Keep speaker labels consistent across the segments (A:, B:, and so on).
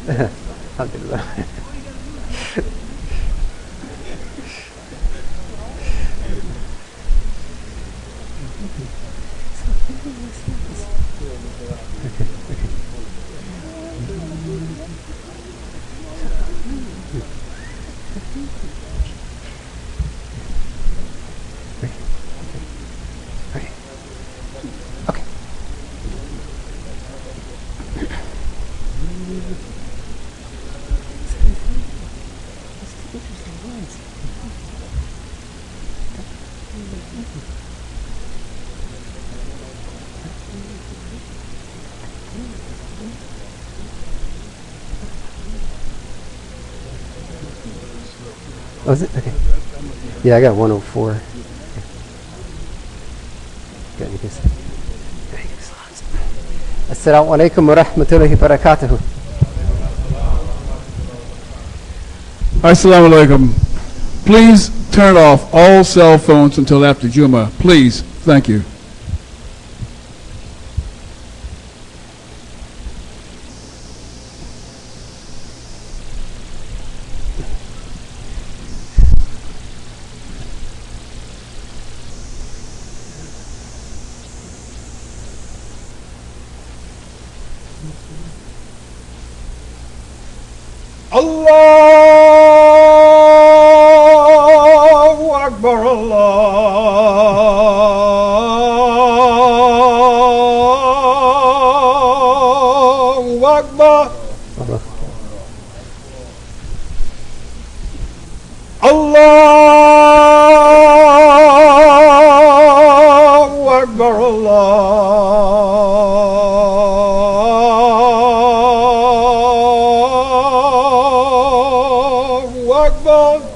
A: Alhamdulillah. Okay. Oh, is it? Okay. Yeah, I got 104. Got any guess? Assalamu alaikum wa rahmatullahi wa barakatuh.
B: Assalamu alaikum. Please turn off all cell phones until after Jumah. Please. Thank you.
C: Allahu Akbar, Allahu Akbar, Allahu Akbar,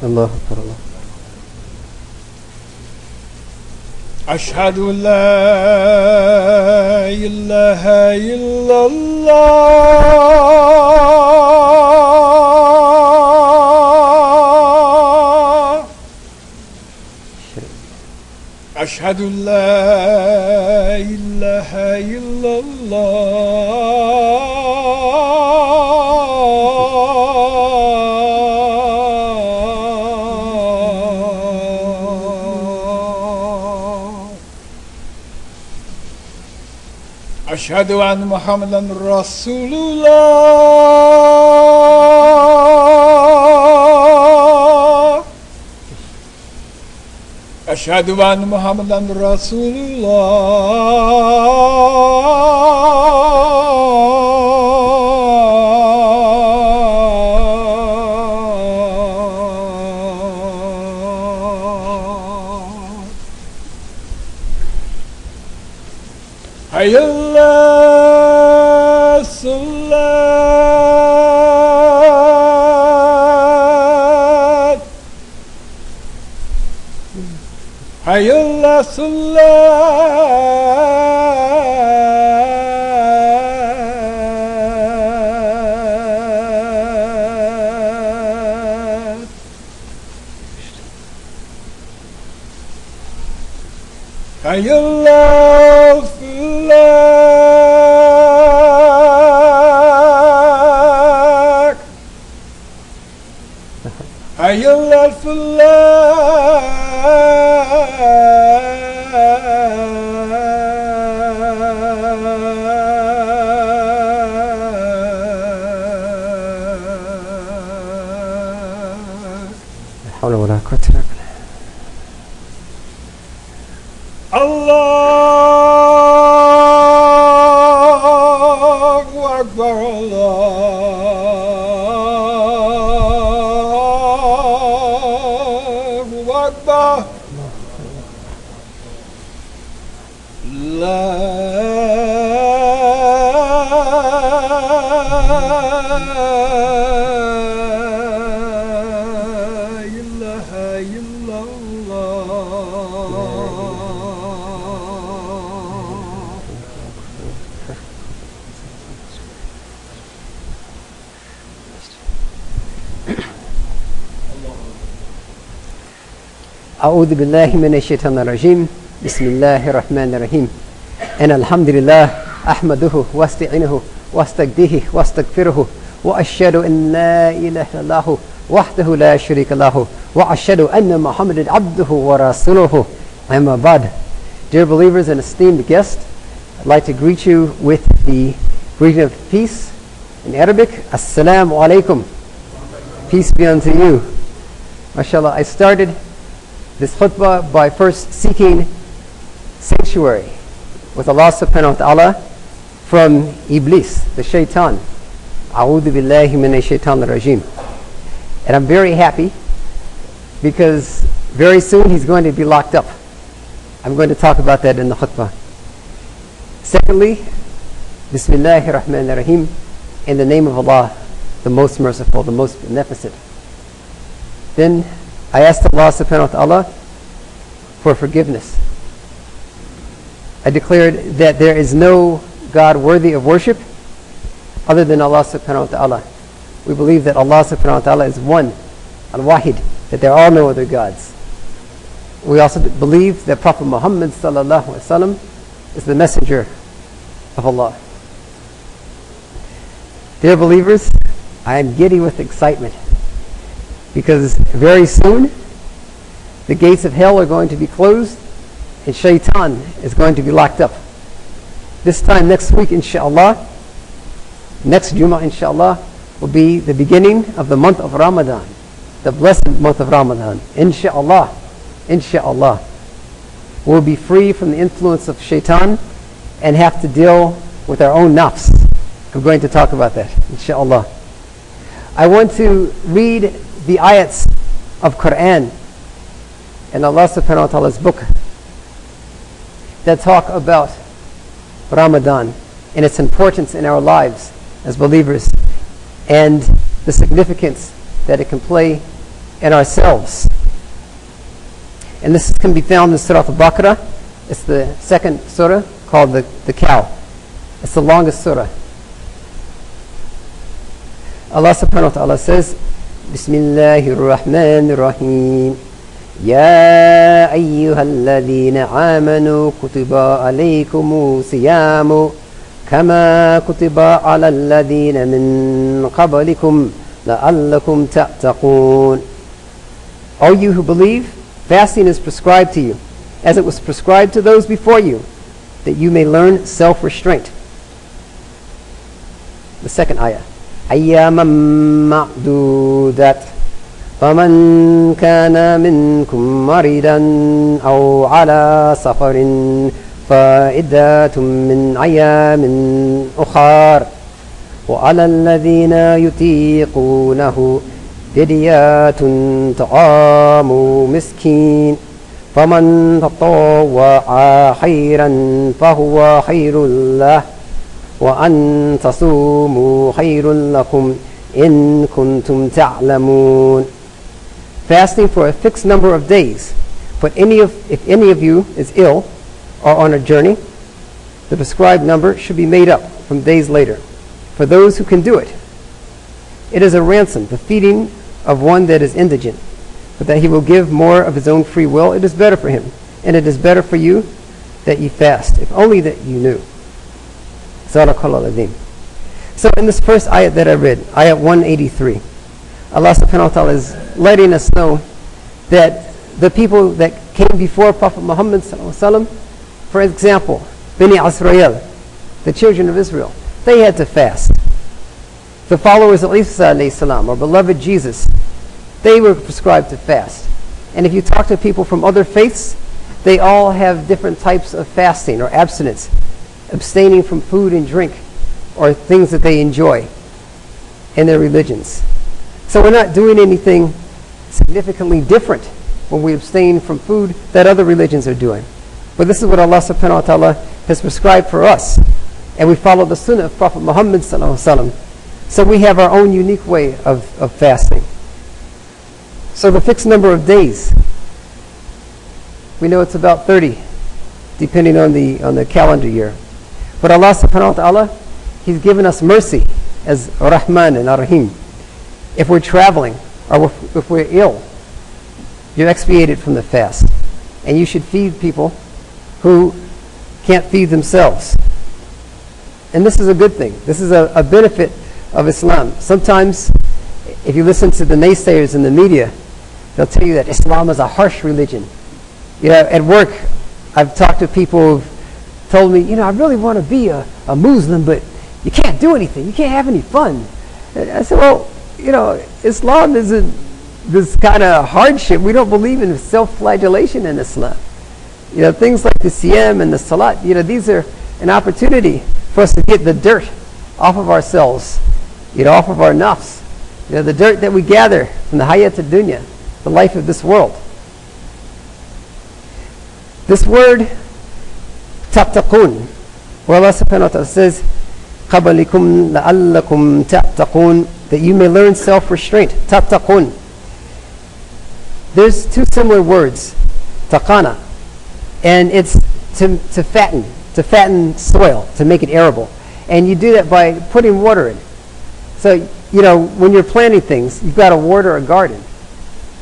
A: Allah Akbar, Allah.
C: أشهد أن لا إله إلا الله أشهد أن لا إله إلا الله أشهد أن محمدا رسول الله أشهد أن محمدا رسول الله حي على الصلاة حي على الصلاة حي على الفلاح حي على الفلاح
A: لا حول ولا قوة إلا بالله.
C: الله أكبر الله أكبر لا إله إلا الله
A: أعوذ بالله من الشيطان الرجيم. بسم الله الرحمن الرحيم. إن الحمد لله أحمده واستعينه واستهديه واستغفره وأشهد أن لا إله إلا الله وحده لا شريك له وأشهد أن محمدا عبده ورسوله أما بعد. Dear believers and esteemed guests, I'd like to greet you with the greeting of peace in Arabic. Assalamu alaikum. Peace be unto you. MashaAllah, I started this khutbah by first seeking sanctuary with Allah subhanahu wa ta'ala from Iblis, the shaitan. A'udhu billahi minash shaitanir rajim. And I'm very happy because very soon he's going to be locked up. I'm going to talk about that in the khutbah. Secondly, Bismillahir Rahmanir Rahim, in the name of Allah, the most merciful, the most beneficent. Then I asked Allah subhanahu wa ta'ala for forgiveness. I declared that there is no God worthy of worship other than Allah subhanahu wa ta'ala. We believe that Allah subhanahu wa ta'ala is one, al-wahid, that there are no other gods. We also believe that Prophet Muhammad sallallahu alaihi wasallam is the messenger of Allah. Dear believers, I am giddy with excitement because very soon the gates of hell are going to be closed and shaitan is going to be locked up. This time next week, inshallah, next Jumah, inshallah, will be the beginning of the month of Ramadan, the blessed month of Ramadan. Inshallah, inshallah, we'll be free from the influence of shaitan and have to deal with our own nafs. I'm going to talk about that, inshallah. I want to read the ayats of Quran and Allah subhanahu wa ta'ala's book that talk about Ramadan and its importance in our lives as believers and the significance that it can play in ourselves. And this can be found in Surah Al-Baqarah. It's the second surah called the cow. It's the longest surah. Allah subhanahu wa ta'ala says, Bismillahir Rahmanir Rahim. Ya ayyuhalladhina amanu kutiba alaykumu siyamu kama kutiba ala alladhina min qablikum la'allakum ta'taqun. O you who believe, fasting is prescribed to you, as it was prescribed to those before you, that you may learn self-restraint. The second ayah. أياما معدودات فمن كان منكم مريضا أو على سفر فعدة من أيام أخر وعلى الذين يطيقونه فدية طعام مسكين فمن تطوع خيرا فهو خير له وأن تصوموا خير لكم إن كنتم تعلمون. Fasting for a fixed number of days, but if any of you is ill or on a journey, the prescribed number should be made up from days later for those who can do it. It is a ransom, the feeding of one that is indigent, but that he will give more of his own free will. It is better for him, and it is better for you that ye fast, if only that you knew. So in this first ayat that I read, ayat 183, Allah subhanahu wa ta'ala is letting us know that the people that came before Prophet Muhammad sallallahu alaihi wasallam, for example, Bani Israel, the children of Israel, they had to fast. The followers of Isa alayhi salam, or beloved Jesus, they were prescribed to fast. And if you talk to people from other faiths, they all have different types of fasting or abstinence, abstaining from food and drink or things that they enjoy in their religions. So we're not doing anything significantly different when we abstain from food that other religions are doing. But this is what Allah subhanahu wa ta'ala has prescribed for us. And we follow the sunnah of Prophet Muhammad sallallahu alaihi wasallam. So we have our own unique way of fasting. So the fixed number of days, we know it's about 30, depending on the calendar year. But Allah subhanahu wa ta'ala, He's given us mercy as Rahman and Ar-Rahim. If we're traveling or if we're ill, you're expiated from the fast. And you should feed people who can't feed themselves. And this is a good thing. This is a benefit of Islam. Sometimes, if you listen to the naysayers in the media, they'll tell you that Islam is a harsh religion. At work, I've talked to people who've told me, I really want to be a Muslim, but you can't do anything. You can't have any fun. And I said, well, Islam isn't this kind of hardship. We don't believe in self-flagellation in Islam. Things like the siyam and the salat, these are an opportunity for us to get the dirt off of ourselves, off of our nafs. The dirt that we gather from the hayat ad-dunya, the life of this world. This word, tattaqun, where Allah subhanahu wa ta'ala says, قَبَلِكُمْ لَعَلَّكُمْ تَتَّقُونَ, that you may learn self-restraint. Tattaqun. There's two similar words, taqana, and it's to fatten soil, to make it arable. And you do that by putting water in. So, when you're planting things, you've got to water a garden.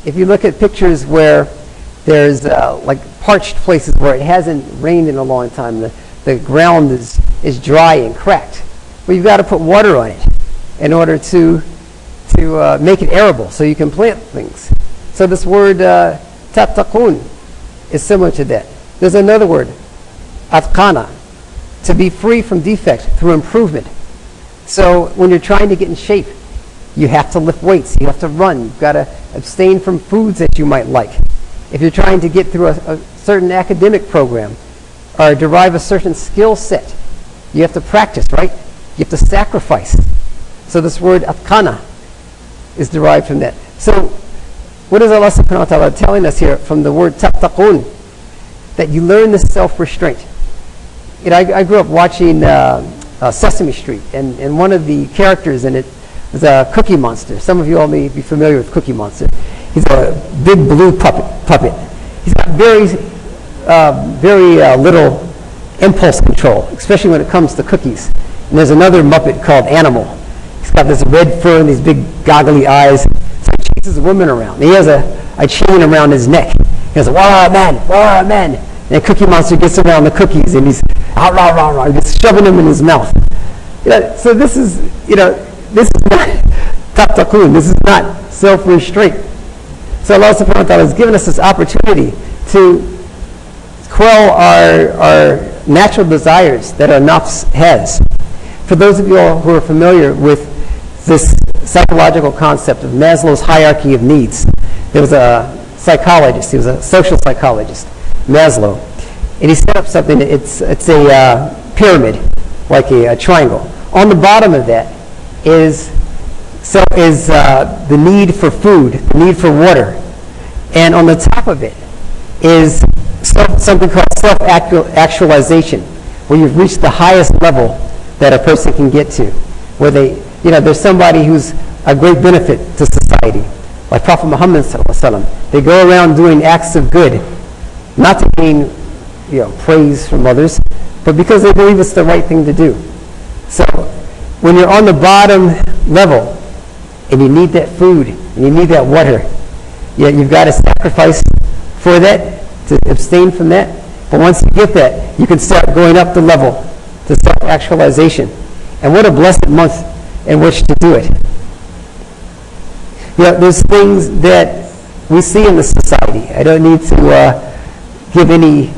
A: If you look at pictures where there's like parched places where it hasn't rained in a long time, the ground is dry and cracked. Well, you've got to put water on it in order to make it arable so you can plant things. So this word tattaqun is similar to that. There's another word, atqana, to be free from defect through improvement. So when you're trying to get in shape, you have to lift weights, you have to run, you've got to abstain from foods that you might like. If you're trying to get through a certain academic program or derive a certain skill set, you have to practice, right? You have to sacrifice. So this word atqana is derived from that. So what is Allah subhanahu wa ta'ala telling us here from the word tattaqun? That you learn this self-restraint. I grew up watching Sesame Street, and one of the characters in it was a Cookie Monster. Some of you all may be familiar with Cookie Monster. He's a big blue puppet. He's got very little impulse control, especially when it comes to cookies. And there's another Muppet called Animal. He's got this red fur and these big goggly eyes. So he chases a woman around. And he has a chain around his neck. He goes, "Wah, man, wah, man." And Cookie Monster gets around the cookies and he's rah, rah, rah, just shoving them in his mouth. So this is not tattaqun. This is not self-restraint. So Allah subhanahu wa ta'ala has given us this opportunity to quell our natural desires that our nafs has. For those of you all who are familiar with this psychological concept of Maslow's hierarchy of needs, there was a psychologist, he was a social psychologist, Maslow, and he set up something, it's a pyramid, like a triangle. On the bottom of that is the need for food, the need for water. And on the top of it is something called self-actualization, where you've reached the highest level that a person can get to, where there's somebody who's a great benefit to society, like Prophet Muhammad ﷺ. They go around doing acts of good, not to gain praise from others, but because they believe it's the right thing to do. So when you're on the bottom level and you need that food and you need that water, you've got to sacrifice for that, to abstain from that. But once you get that, you can start going up the level to self-actualization. And what a blessed month in which to do it. There's things that we see in the society. I don't need to give any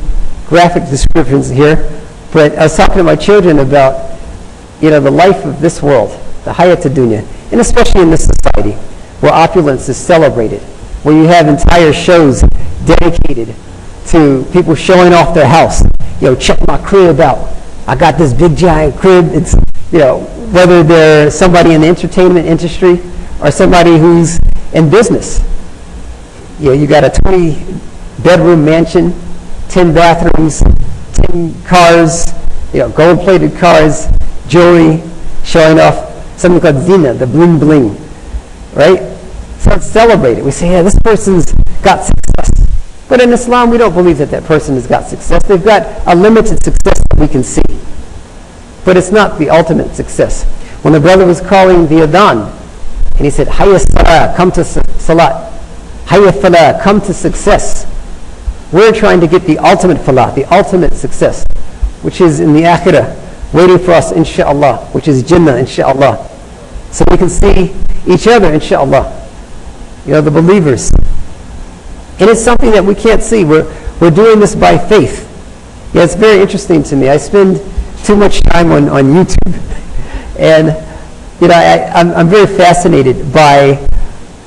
A: graphic descriptions here, but I was talking to my children about the life of this world, the hayat ad-dunya, and especially in this society where opulence is celebrated, where you have entire shows dedicated to people showing off their house. Check my crib out. I got this big giant crib. It's whether they're somebody in the entertainment industry or somebody who's in business. You got a 20-bedroom mansion, 10 bathrooms, 10 cars, gold-plated cars, jewelry, showing off something called zina, the bling bling, right? So it's celebrated. We say, this person's got success. But in Islam, we don't believe that person has got success. They've got a limited success that we can see. But it's not the ultimate success. When the brother was calling the adhan, and he said, Hayya salah, come to salat. Hayya falah, come to success. We're trying to get the ultimate falah, the ultimate success, which is in the akhirah, waiting for us, insha'Allah, which is Jannah, insha'Allah. so we can see each other, inshallah. The believers. And it's something that we can't see. We're doing this by faith. Yeah, it's very interesting to me. I spend too much time on YouTube, and I'm very fascinated by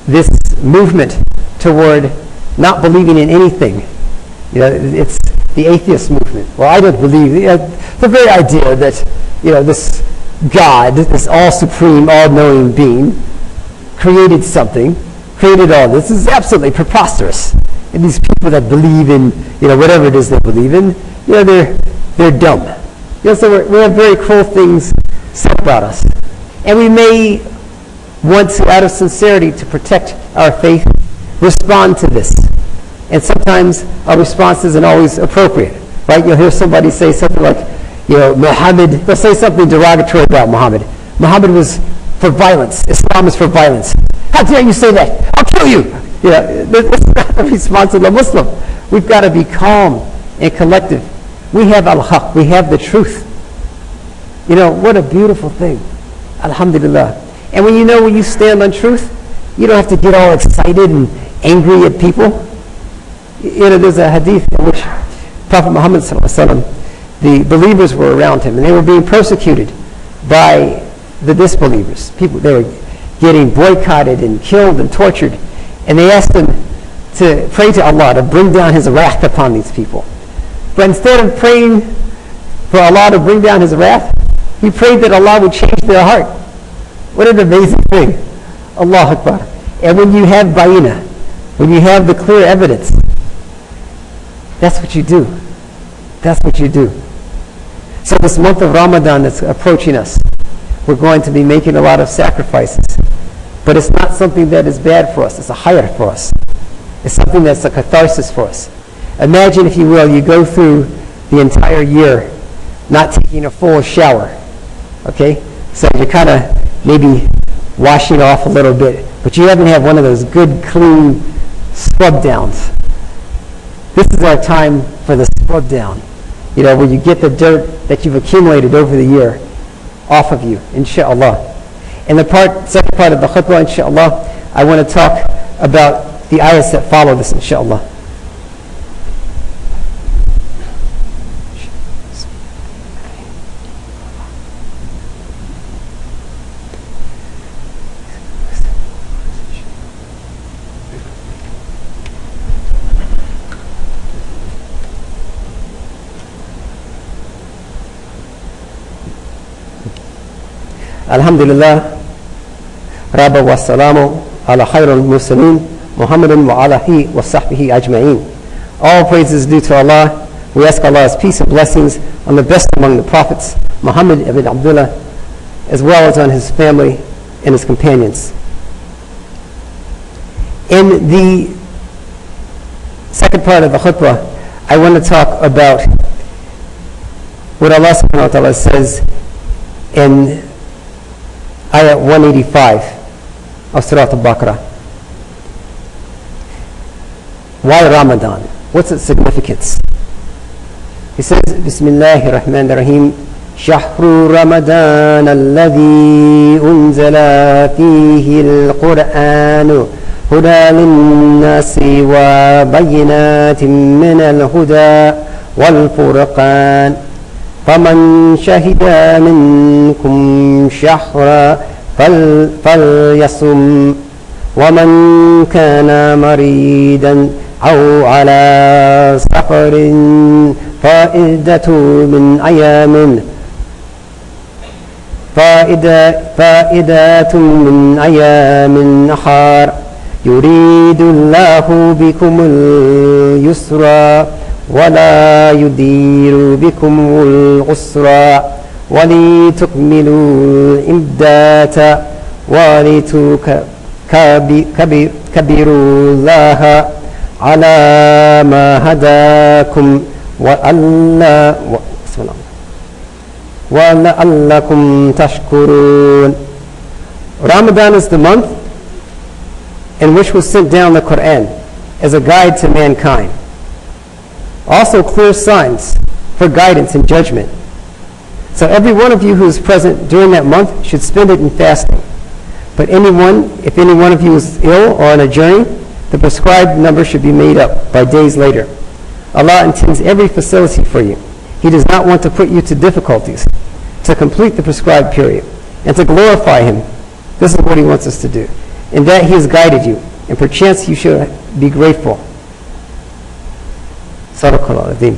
A: this movement toward not believing in anything. It's the atheist movement. Well, I don't believe the very idea that this God, this all-supreme, all-knowing being, created something, created all this. This is absolutely preposterous. And these people that believe in whatever it is they believe in, they're dumb. So we have very cruel things said about us, and we may want to, out of sincerity, to protect our faith, respond to this. And sometimes our response isn't always appropriate, right? You'll hear somebody say something like, Muhammad, they'll say something derogatory about Muhammad. Muhammad was for violence. Islam is for violence. How dare you say that? I'll kill you. This is not the response of a Muslim. We've got to be calm and collective. We have al-haq. We have the truth. What a beautiful thing. Alhamdulillah. And when you stand on truth, you don't have to get all excited and angry at people. There's a hadith in which Prophet Muhammad ﷺ, the believers were around him, and they were being persecuted by the disbelievers. They were getting boycotted and killed and tortured, and they asked him to pray to Allah to bring down His wrath upon these people. But instead of praying for Allah to bring down His wrath, he prayed that Allah would change their heart. What an amazing thing. Allahu Akbar. And when you have bayina, when you have the clear evidence, that's what you do. That's what you do. So this month of Ramadan that's approaching us, we're going to be making a lot of sacrifices. But it's not something that is bad for us. It's a hayr for us. It's something that's a catharsis for us. Imagine, if you will, you go through the entire year not taking a full shower. Okay? So you're kind of maybe washing off a little bit, but you haven't had one of those good, clean scrub downs. This is our time for the scrub down, where you get the dirt that you've accumulated over the year off of you, inshallah. In the second part of the khutbah, inshallah, I want to talk about the ayahs that follow this, inshallah. Alhamdulillah, Rabba wa salamu ala khairul mursaleen, Muhammadin wa alahi wa sahbihi ajma'een. All praise is due to Allah. We ask Allah's peace and blessings on the best among the prophets, Muhammad ibn Abdullah, as well as on his family and his companions. In the second part of the khutbah, I want to talk about what Allah subhanahu wa ta'ala says in Ayah 185 of Surah Al-Baqarah. Why Ramadan? What's its significance? He says, Bismillahir Rahmanir Rahim, شهر رمضان الذي أنزل فيه القرآن هدى للناس وبينات من الهدى والفرقان فمن شهد منكم شهرا فليصم ومن كان مريضا أو على سفر فائدة من أيام أخر يريد الله بكم اليسر ولا يدير بكم العسر ولتكملوا العدة ولتكبروا الله على ما هداكم وَلَعَلَّكُمْ تَشْكُرُونَ. Ramadan is the month in which was sent down the Quran as a guide to mankind. Also clear signs for guidance and judgment. So every one of you who is present during that month should spend it in fasting. But if any one of you is ill or on a journey, the prescribed number should be made up by days later. Allah intends every facility for you. He does not want to put you to difficulties. To complete the prescribed period and to glorify Him. This is what He wants us to do. In that He has guided you, and perchance you should be grateful. Sadaqallahu Azim.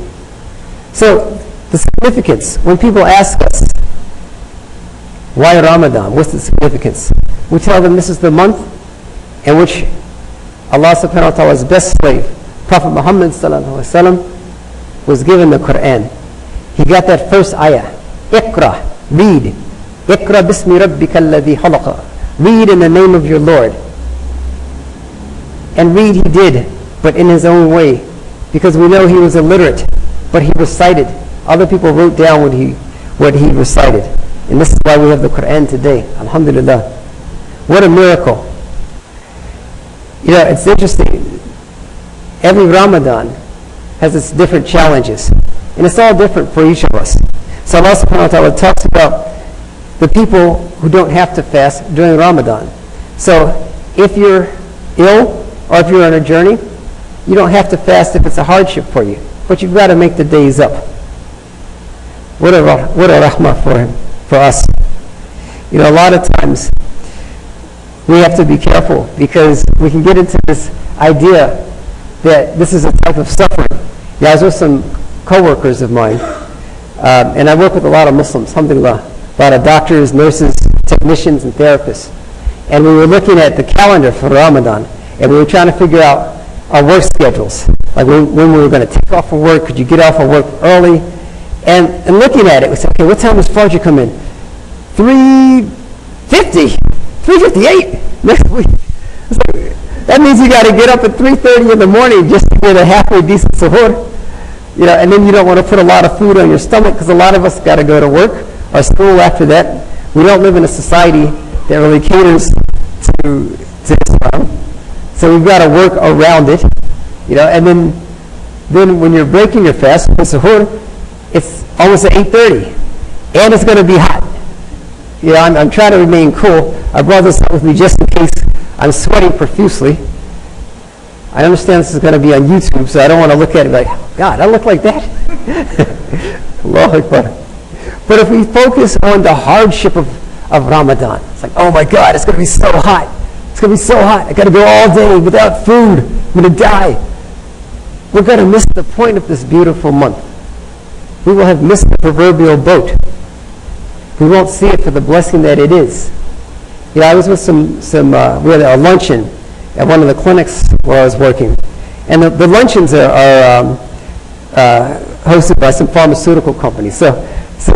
A: So, the significance, when people ask us, why Ramadan? What's the significance? We tell them this is the month in which Allah subhanahu wa ta'ala's best slave, Prophet Muhammad sallallahu alaihi wasallam, was given the Quran. He got that first ayah. Iqra, read. Iqra bismi rabbika alladhi khalaqa. Read in the name of your Lord. And read he did, but in his own way. Because we know he was illiterate, but he recited. Other people wrote down what he recited. And this is why we have the Quran today. Alhamdulillah. What a miracle. You know, it's interesting. Every Ramadan has its different challenges. And it's all different for each of us. So Allah subhanahu wa ta'ala talks about the people who don't have to fast during Ramadan. So if you're ill or if you're on a journey, you don't have to fast if it's a hardship for you. But you've got to make the days up. What a rahmah for us. You know, a lot of times we have to be careful because we can get into this idea that this is a type of suffering. Yeah, I was with some co-workers of mine, and I work with a lot of Muslims, alhamdulillah, a lot of doctors, nurses, technicians, and therapists. And we were looking at the calendar for Ramadan, and we were trying to figure out our work schedules, like when we were going to take off from work, could you get off of work early? And looking at it, we said, okay, what time does Fajr come in? 3:50, 3:58 next week. So that means you got to get up at 3:30 in the morning just to get a halfway decent suhoor. You know, and then you don't want to put a lot of food on your stomach because a lot of us got to go to work or school after that. We don't live in a society that really caters to Islam. So we've got to work around it. You know, and then when you're breaking your fast, the suhoor, it's almost at 8:30. And it's going to be hot. You know, I'm trying to remain cool. I brought this up with me just in case I'm sweating profusely. I understand this is going to be on YouTube, so I don't want to look at it like, God, I look like that? Allahu Akbar. But if we focus on the hardship of Ramadan, it's like, oh my God, it's going to be so hot. It's going to be so hot. I got to go all day without food. I'm going to die. We're going to miss the point of this beautiful month. We will have missed the proverbial boat. We won't see it for the blessing that it is. Yeah, I was with we had a luncheon at one of the clinics where I was working. And the luncheons are hosted by some pharmaceutical companies. So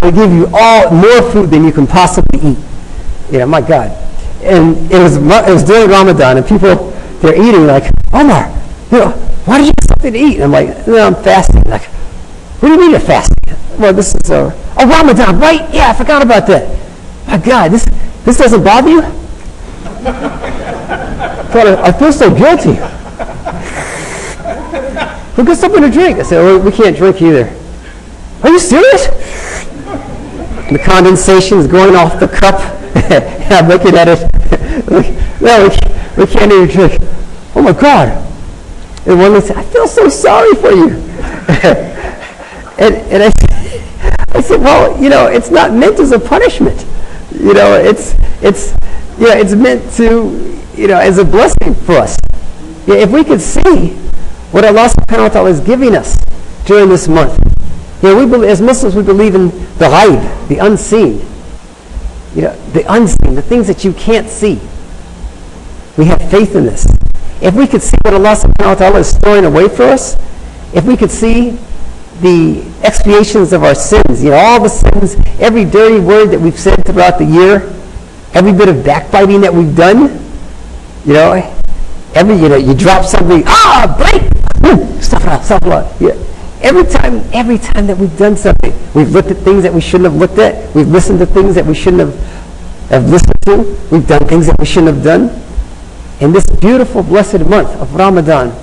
A: they give you more food than you can possibly eat. You know, my God. And it was during Ramadan, and people, they're eating like, Omar, you know, why did you get something to eat? And I'm like, no, I'm fasting. Like, what do you mean you're fasting? Well, this is Ramadan, right? Yeah, I forgot about that. My God, this doesn't bother you? I feel so guilty. We'll get something to drink. I said, well, we can't drink either. Are you serious? The condensation is going off the cup. And I'm looking at it. No, we can't even drink. Oh my God. And one lady said, I feel so sorry for you. and I said, well, you know, it's not meant as a punishment. You know, it's meant to, you know, as a blessing for us. Yeah, if we could see what Allah subhanahu wa ta'ala is giving us during this month. Yeah, we believe, as Muslims, we believe in the ghaib, the unseen. You know, the unseen, the things that you can't see. We have faith in this. If we could see what Allah subhanahu wa ta'ala is storing away for us, if we could see the expiations of our sins, you know, all the sins, every dirty word that we've said throughout the year, every bit of backbiting that we've done, you know, you drop something, break! Stop. Yeah. Every time that we've done something, we've looked at things that we shouldn't have looked at, we've listened to things that we shouldn't have listened to, we've done things that we shouldn't have done. In this beautiful, blessed month of Ramadan,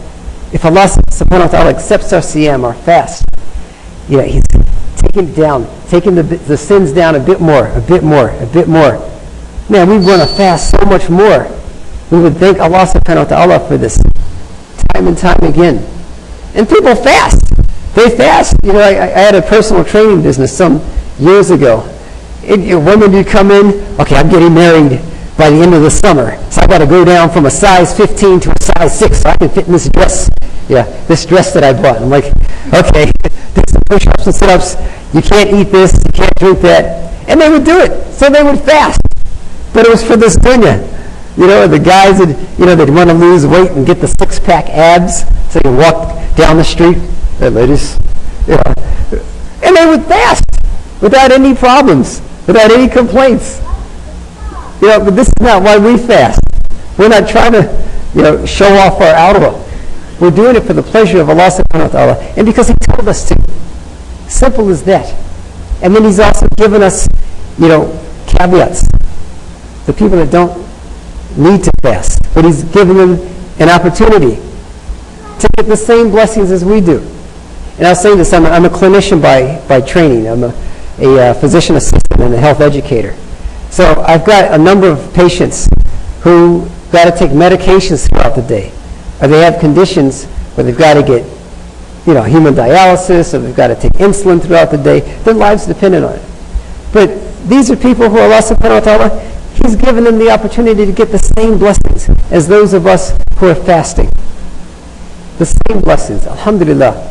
A: if Allah subhanahu wa ta'ala accepts our siyam, our fast, you know, He's taking the sins down a bit more. man, we want to fast so much more. We would thank Allah subhanahu wa ta'ala for this time and time again. And people fast. They fast. You know, I had a personal training business some years ago. Women would come in, okay, I'm getting married by the end of the summer, so I got to go down from a size 15 to a size 6 so I can fit in this dress. Yeah, this dress that I bought. I'm like, okay, do some push-ups and sit-ups. You can't eat this, you can't drink that. And they would do it. So they would fast. But it was for this dunya. You know, the guys that, you know, they'd want to lose weight and get the six-pack abs so you can walk down the street. Hey, ladies. You know. And they would fast without any problems, without any complaints. You know, but this is not why we fast. We're not trying to, you know, show off our outer. We're doing it for the pleasure of Allah subhanahu wa ta'ala and because He told us to. Simple as that. And then He's also given us, you know, caveats. The people that don't need to fast, but He's given them an opportunity to get the same blessings as we do. And I was saying this, I'm a clinician by training. I'm a physician assistant and a health educator. So I've got a number of patients who got to take medications throughout the day, or they have conditions where they've got to get, you know, hemodialysis, or they've got to take insulin throughout the day. Their lives dependent on it. But these are people who Allah subhanahu wa ta'ala, He's given them the opportunity to get the same blessings as those of us who are fasting. The same blessings, alhamdulillah.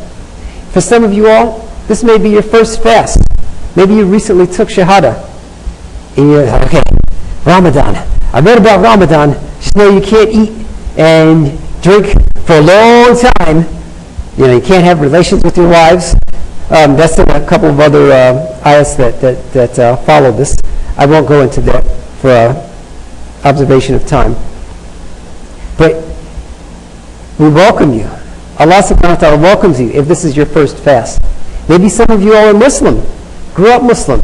A: For some of you all, this may be your first fast. Maybe you recently took Shahada. And you're like, okay, Ramadan. I read about Ramadan. Just know you can't eat and drink for a long time. You know, you can't have relations with your wives. That's in a couple of other ayahs that follow this. I won't go into that for observation of time. But we welcome you. Allah subhanahu wa ta'ala welcomes you if this is your first fast. Maybe some of you all are Muslim, grew up Muslim,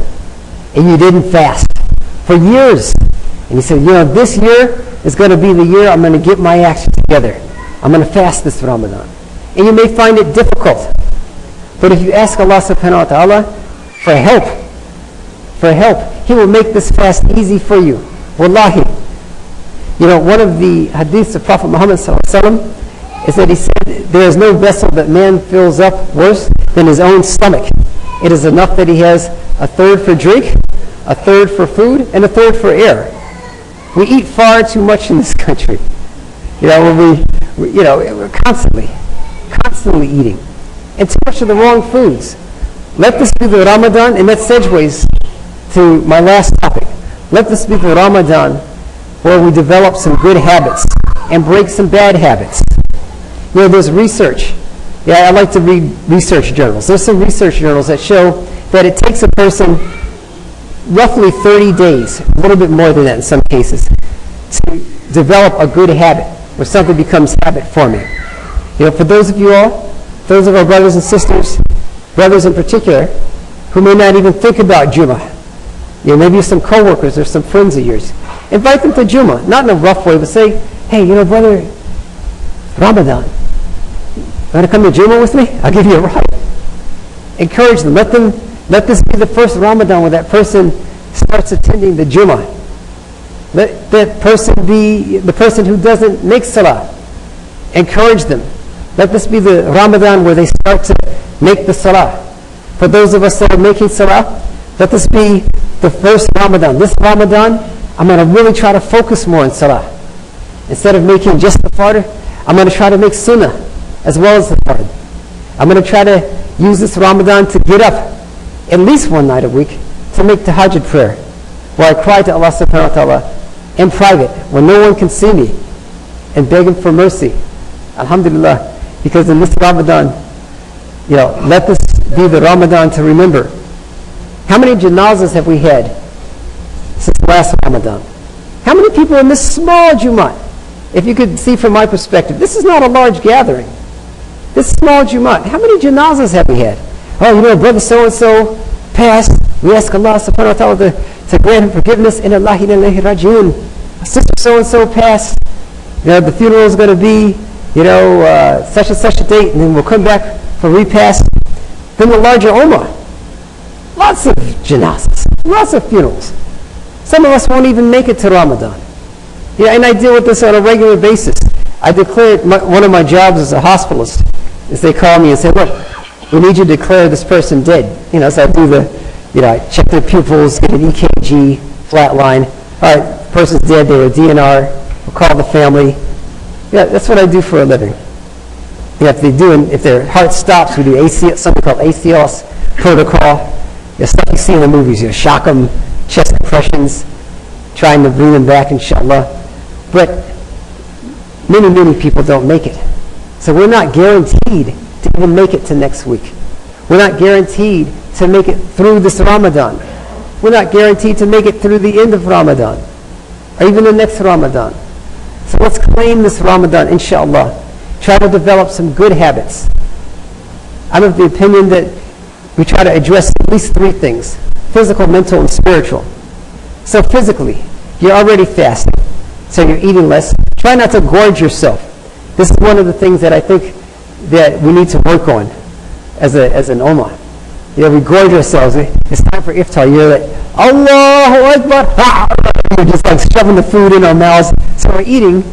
A: and you didn't fast for years. And you said, you know, this year is going to be the year I'm going to get my act together. I'm going to fast this Ramadan. And you may find it difficult. But if you ask Allah subhanahu wa ta'ala for help, He will make this fast easy for you. Wallahi. You know, one of the hadiths of Prophet Muhammad sallallahu alaihi wasallam is that he said, there is no vessel that man fills up worse than his own stomach. It is enough that he has a third for drink, a third for food, and a third for air. We eat far too much in this country. You know, we're constantly eating. And too much of the wrong foods. Let this be the Ramadan, and that segues to my last topic. Let this be the Ramadan where we develop some good habits and break some bad habits. You know, there's research. Yeah, I like to read research journals. There's some research journals that show that it takes a person roughly 30 days, a little bit more than that in some cases, to develop a good habit, where something becomes habit forming. You know, for those of you all, those of our brothers and sisters, brothers in particular, who may not even think about Jumah. You know, maybe some coworkers or some friends of yours. Invite them to Jumah, not in a rough way, but say, hey, you know, brother, Ramadan, you want to come to Jumah with me? I'll give you a ride. Encourage them. Let this be the first Ramadan where that person starts attending the Jumah. Let that person be the person who doesn't make salah. Encourage them. Let this be the Ramadan where they start to make the salah. For those of us that are making salah, let this be the first Ramadan. This Ramadan, I'm going to really try to focus more on salah. Instead of making just the fard, I'm going to try to make sunnah as well as the fard. I'm going to try to use this Ramadan to get up at least one night a week to make tahajjud prayer, where I cry to Allah subhanahu wa ta'ala in private when no one can see me and beg Him for mercy. Alhamdulillah. Because in this Ramadan, you know, let this be the Ramadan to remember. How many janazas have we had since last Ramadan? How many people in this small Jumah? If you could see from my perspective, this is not a large gathering. This small Jumah, how many janazas have we had? Oh, you know, brother so-and-so passed. We ask Allah subhanahu wa ta'ala to grant him forgiveness. Inna Allahi ilayhi raji'un. Sister so-and-so passed. You know, the funeral is going to be, you know, such and such a date, and then we'll come back for repast. Then the larger Omar. Lots of janazas. Lots of funerals. Some of us won't even make it to Ramadan. Yeah, and I deal with this on a regular basis. I declare one of my jobs as a hospitalist is they call me and say, look, we need you to declare this person dead. So I do I check their pupils, get an EKG, flatline. All right, person's dead, they were DNR, we'll call the family. Yeah, that's what I do for a living. If their heart stops, we do something called ACLS protocol. Stuff you see in the movies, shock them, chest compressions, trying to bring them back, inshallah. But many, many people don't make it. So we're not guaranteed to even make it to next week. We're not guaranteed to make it through this Ramadan. We're not guaranteed to make it through the end of Ramadan, or even the next Ramadan. So let's claim this Ramadan, inshallah. Try to develop some good habits. I'm of the opinion that we try to address at least three things: physical, mental, and spiritual. So physically, you're already fasting, so you're eating less. Try not to gorge yourself. This is one of the things that I think that we need to work on as an Omar. We gorge ourselves. It's time for iftar. You're like, Allahu Akbar. We're just like shoving the food in our mouths. So we're eating,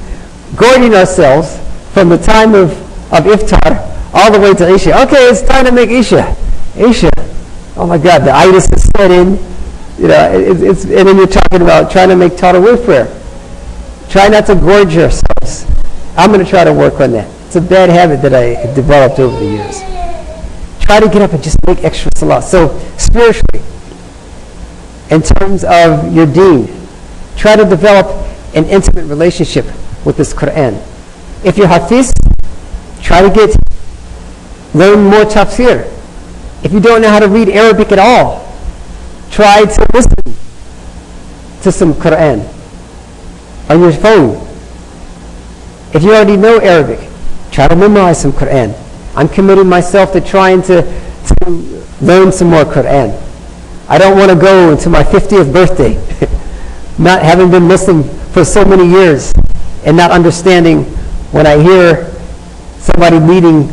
A: gorging ourselves from the time of iftar all the way to Isha. Okay, it's time to make Isha. Oh my God, the itis is set in. And then you're talking about trying to make Tarawih prayer. Try not to gorge yourselves. I'm going to try to work on that. It's a bad habit that I developed over the years. Try to get up and just make extra salah. So spiritually, in terms of your deen, try to develop an intimate relationship with this Quran. If you're Hafiz, try to learn more tafsir. If you don't know how to read Arabic at all, try to listen to some Quran on your phone. If you already know Arabic, try to memorize some Quran. I'm committing myself to trying to learn some more Quran. I don't want to go into my 50th birthday, not having been Muslim for so many years, and not understanding when I hear somebody leading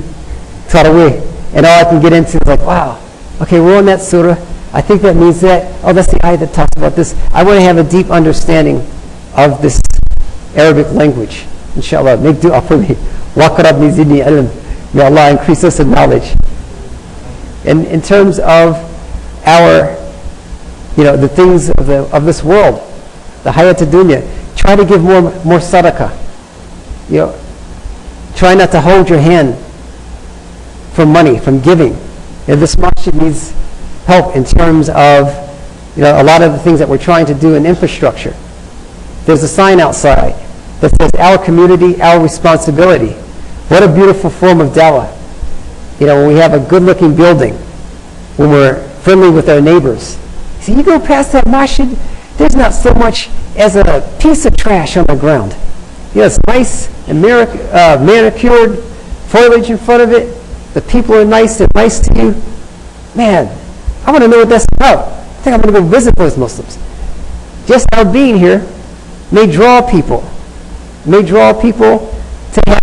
A: Tarawih, and all I can get into is like, wow, okay, we're on that surah. I think that means that. Oh, that's the ayah that talks about this. I want to have a deep understanding of this Arabic language. Inshallah, make dua for me. Waqrabni zidni ilm. May Allah increase us in knowledge. And in terms of our, the things of this world, the hayat dunya, try to give more sadaqah. Try not to hold your hand from money, from giving. This masjid needs help in terms of, a lot of the things that we're trying to do in infrastructure. There's a sign outside that says, our community, our responsibility. What a beautiful form of dawah. When we have a good-looking building, when we're friendly with our neighbors. See, you go past that masjid, there's not so much as a piece of trash on the ground. It's nice and manicured, foliage in front of it. The people are nice, they're nice to you. Man, I want to know what that's about. I think I'm going to go visit those Muslims. Just our being here may draw people to have,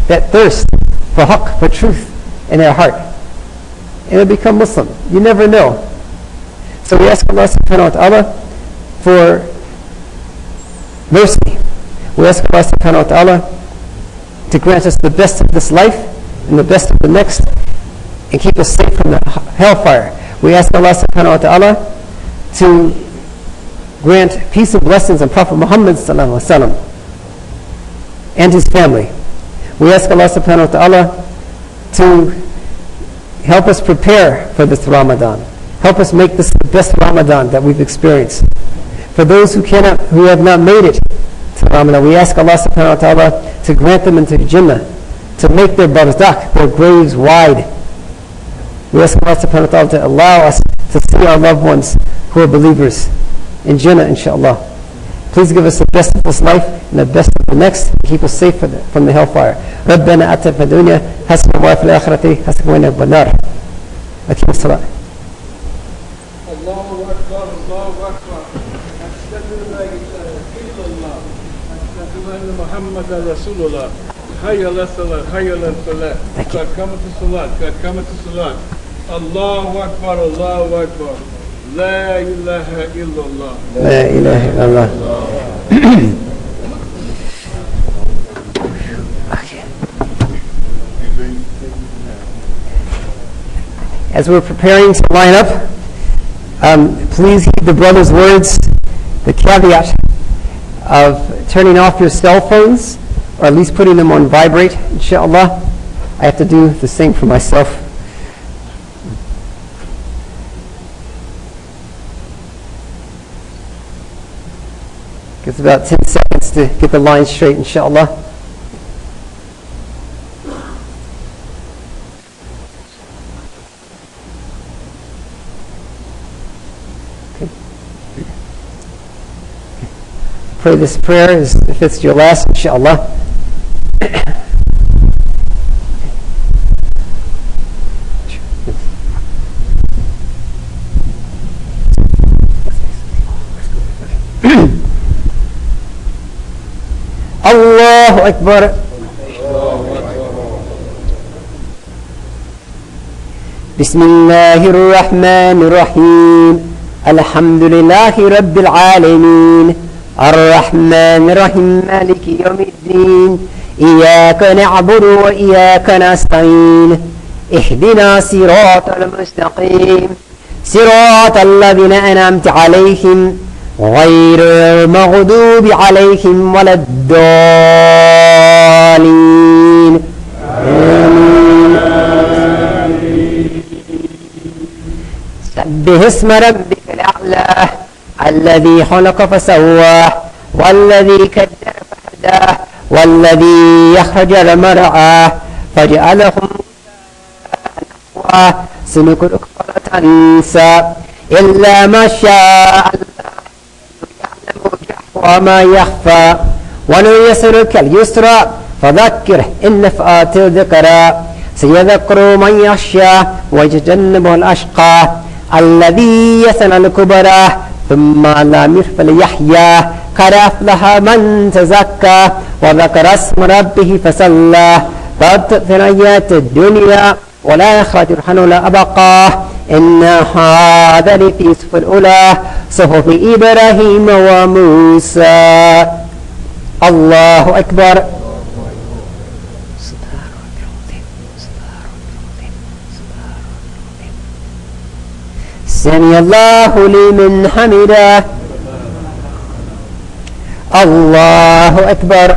A: that thirst for haqq, for truth in their heart. And they'll become Muslim. You never know. So we ask Allah subhanahu wa ta'ala for mercy. We ask Allah subhanahu wa ta'ala to grant us the best of this life and the best of the next, and keep us safe from the hellfire. We ask Allah subhanahu wa ta'ala to grant peace and blessings on Prophet Muhammad sallallahu alaihi wasallam and his family. We ask Allah subhanahu wa ta'ala to help us prepare for this Ramadan. Help us make this the best Ramadan that we've experienced. For those who have not made it to Ramadan, we ask Allah subhanahu wa ta'ala to grant them into Jannah, to make their barzakh, their graves wide. We ask Allah subhanahu wa ta'ala to allow us to see our loved ones who are believers in Jannah, inshallah. Please give us the best of this life and the best of the next, and keep us safe from the hellfire. ربنا آتنا في الدنيا حسنة وفي الآخرة حسنة وقنا عذاب النار. أقيموا الصلاة.
C: الله أكبر الله أكبر أشهد أن لا إله إلا الله أشهد أن محمدا رسول الله حي على الصلاة حي على الفلاح قد قامت الصلاة قد قامت الصلاة الله أكبر الله أكبر لا إله إلا الله.
A: لا إله إلا الله. As we're preparing to line up, please heed the brother's words, the caveat of turning off your cell phones, or at least putting them on vibrate, inshallah. I have to do the same for myself. It's about 10 seconds to get the line straight, inshallah. Okay. Pray this prayer as if it's your last, inshallah. الله أكبر. بسم الله الرحمن الرحيم. الحمد لله رب العالمين الرحمن الرحيم مالك يوم الدين إياك نعبد وإياك نستعين اهدنا صراط المستقيم صراط الذين أنعمت عليهم غير المغضوب عليهم ولا الضالين آمين. سبح اسم ربك الأعلى الذي خلق فسواه والذي كدر فهداه والذي يخرج المرعى فجعله نحوه سنقرئك فلا تنسى إلا ما شاء الله وما يخفى ونيسرك اليسرى فذكر إن نفعت الذكرى سيذكر من يخشى ويتجنبه الأشقى الذي يصلى الكبرى ثم لم يغفل يحيى قد أفلح من تزكى وذكر اسم ربه فصلى بل تؤثر الحياة الدنيا والآخرة خير وأبقى إن هذا لفي صحف الأولى صحف إبراهيم وموسى. الله أكبر. سمع الله لمن حمده. الله أكبر.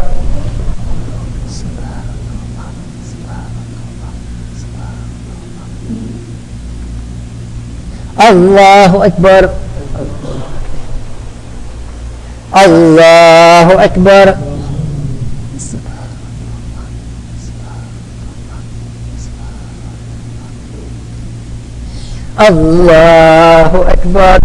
A: الله أكبر. الله أكبر. الله أكبر.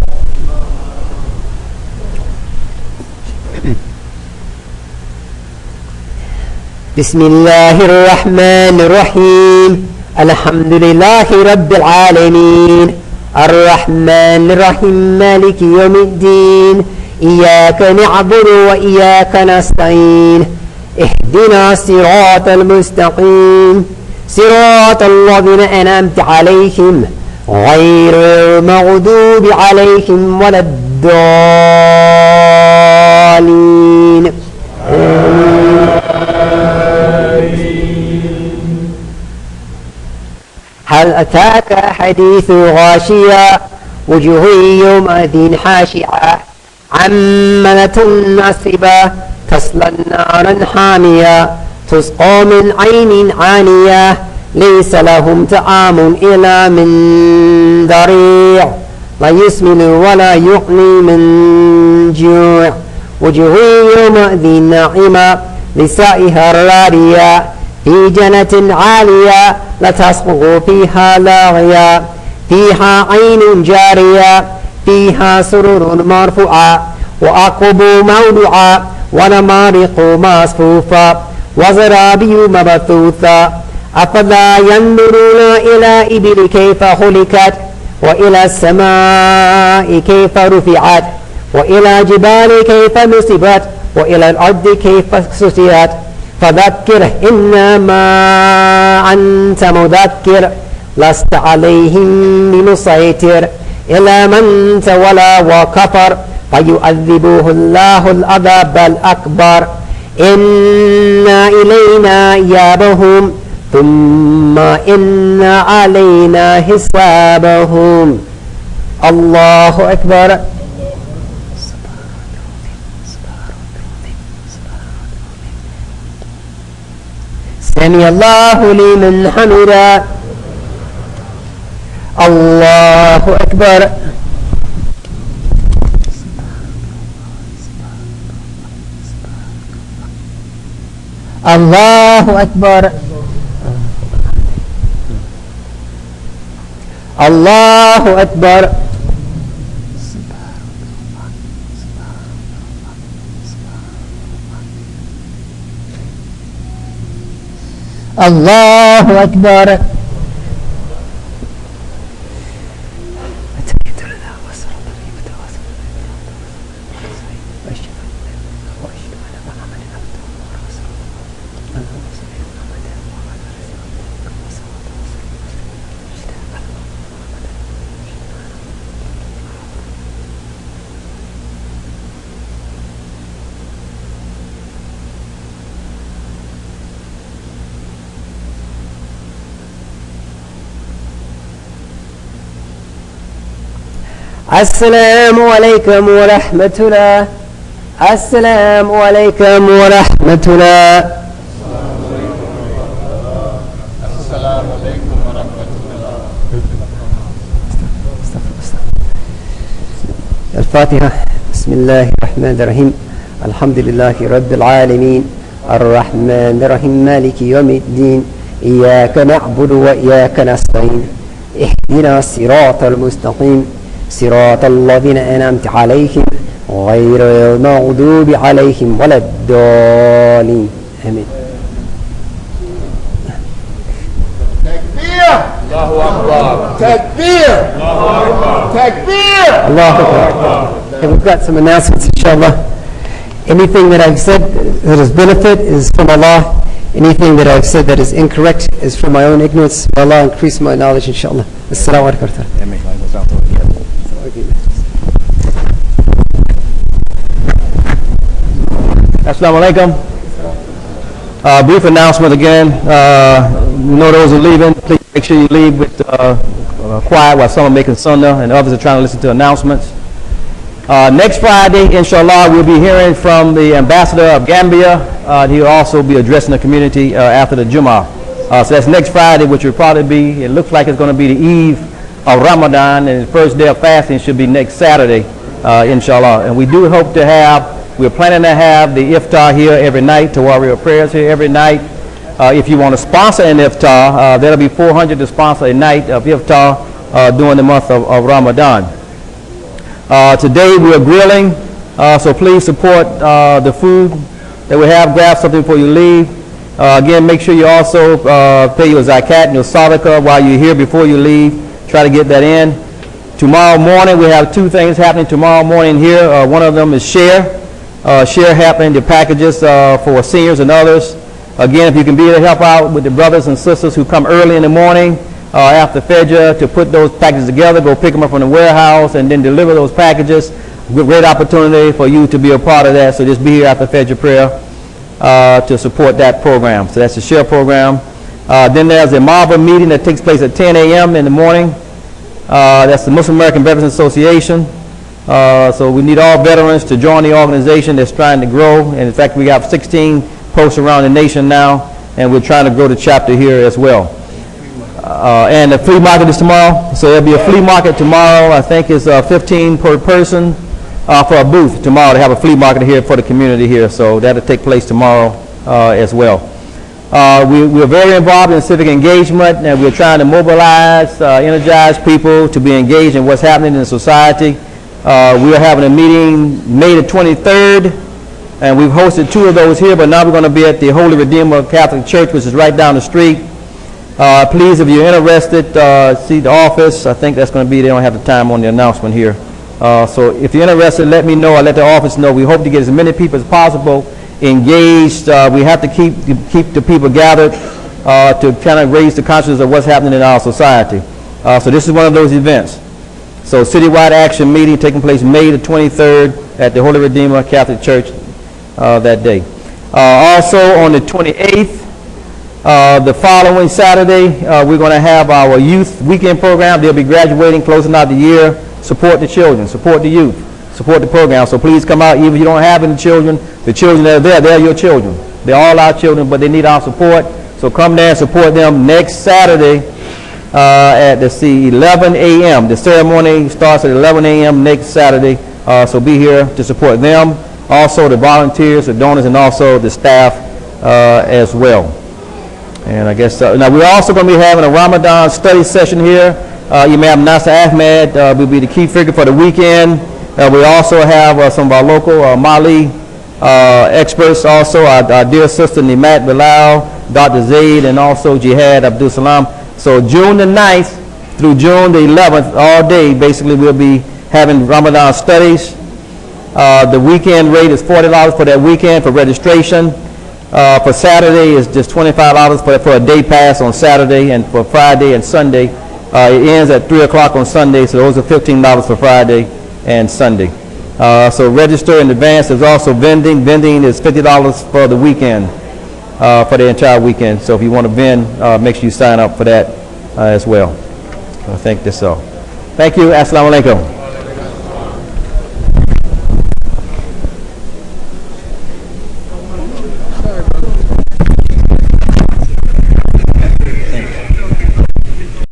A: بسم الله الرحمن الرحيم الحمد لله رب العالمين الرحمن الرحيم مالك يوم الدين إياك نعبد وإياك نستعين اهدنا صراط المستقيم صراط الذين أنعمت عليهم غير المغضوب عليهم ولا الضالين هل أتاك حديث غاشية وجوه يومئذ خاشعة عاملة ناصبة تصلى نارا حامية تسقى من عين عانية ليس لهم طعام إلا من ضريع لا يسمن ولا يغني من جوع وجوه يومئذ ناعمة لسائها راضية في جنة عالية لا تسمع فيها لاغية فيها عين جارية فيها سرر مرفوعة وأكواب موضوعة ونمارق مصفوفة وزرابي مبثوثة أفلا ينظرون إلى إبل كيف خلقت وإلى السماء كيف رفعت وإلى جبال كيف نصبت وإلى الأرض كيف سطحت فذكر إنما أنت مذكر لست عليهم بمسيطر إلى من تولى وكفر فيؤذبه الله العذاب الأكبر إن إلينا إيابهم ثم إن علينا حسابهم الله أكبر سمع الله لمن حمده الله أكبر الله أكبر الله أكبر الله أكبر السلام عليكم ورحمة الله السلام عليكم ورحمة الله
C: السلام عليكم ورحمة الله.
A: الفاتحة بسم الله الرحمن الرحيم الحمد لله رب العالمين الرحمن الرحيم مالك يوم الدين إياك نعبد وإياك نستعين اهدنا الصراط المستقيم صراط الذين أنعمت عليهم غير المغضوب عليهم ولا الضالين آمين.
C: تكبير الله أكبر تكبير الله أكبر تكبير
A: Allah Akbar. Okay, we've got some announcements, inshallah. Anything that I've said that is benefit is from Allah. Anything that I've said that is incorrect is from my own ignorance. May Allah increase my knowledge, inshallah. Assalamu alaikum.
D: Assalamu alaikum. Brief announcement again. You know those who are leaving, please make sure you leave with quiet while some are making sunnah and others are trying to listen to announcements. Next Friday, inshallah, we'll be hearing from the ambassador of Gambia. He'll also be addressing the community after the Jumah. So that's next Friday, which will probably be, it looks like it's going to be the eve of Ramadan, and the first day of fasting should be next Saturday, inshallah. And we do hope to have, we're planning to have the iftar here every night, Tawariyah prayers here every night. If you want to sponsor an iftar, that'll be $400 to sponsor a night of iftar during the month of Ramadan. Today we are grilling, so please support the food that we have. Grab something before you leave. Again, make sure you also pay your zakat and your sadaqah while you're here before you leave. Try to get that in. Tomorrow morning we have two things happening tomorrow morning here. One of them is share happening, the packages for seniors and others. Again, if you can be able to help out with the brothers and sisters who come early in the morning after Fajr to put those packages together, go pick them up from the warehouse and then deliver those packages. Great opportunity for you to be a part of that. So just be here after Fajr prayer to support that program. So that's the share program. Then there's a Marble meeting that takes place at 10 a.m. in the morning. That's the Muslim American Veterans Association. So we need all veterans to join the organization that's trying to grow. And in fact, we have 16 posts around the nation now, and we're trying to grow the chapter here as well. And the flea market is tomorrow. So there'll be a flea market tomorrow. I think it's 15 per person for a booth tomorrow to have a flea market here for the community here. So that'll take place tomorrow as well. We're very involved in civic engagement, and we're trying to mobilize, energize people to be engaged in what's happening in society. We are having a meeting May the 23rd, and we've hosted two of those here, but now we're going to be at the Holy Redeemer Catholic Church, which is right down the street. Please, if you're interested, see the office. I think that's going to be, they don't have the time on the announcement here. So if you're interested, let me know. I'll let the office know. We hope to get as many people as possible engaged. We have to keep the people gathered to kind of raise the consciousness of what's happening in our society. So this is one of those events. So citywide action meeting taking place May the 23rd at the Holy Redeemer Catholic Church that day. Also on the 28th, the following Saturday, we're going to have our youth weekend program. They'll be graduating, closing out the year. Support the children, support the youth, support the program. So please come out, even if you don't have any children. The children that are there, they're your children. They're all our children, but they need our support. So come there and support them next Saturday at 11 a.m. The ceremony starts at 11 a.m. next Saturday. So be here to support them. Also the volunteers, the donors, and also the staff as well. And I guess now we're also going to be having a Ramadan study session here. Imam Nasser Ahmed will be the key figure for the weekend. We also have some of our local Mali experts, also our dear sister Nimat Bilal, Dr. Zaid, and also Jihad Abdul Salam. So June the 9th through June the 11th, all day, basically we'll be having Ramadan studies. The weekend rate is $40 for that weekend for registration. For Saturday, it's just $25 for a day pass on Saturday, and for Friday and Sunday, it ends at 3 o'clock on Sunday, so those are $15 for Friday and Sunday. So register in advance. There's also vending. Vending is $50 for the weekend, for the entire weekend. So if you want to vend, make sure you sign up for that as well. I think that's all. Thank you. Assalamu alaikum.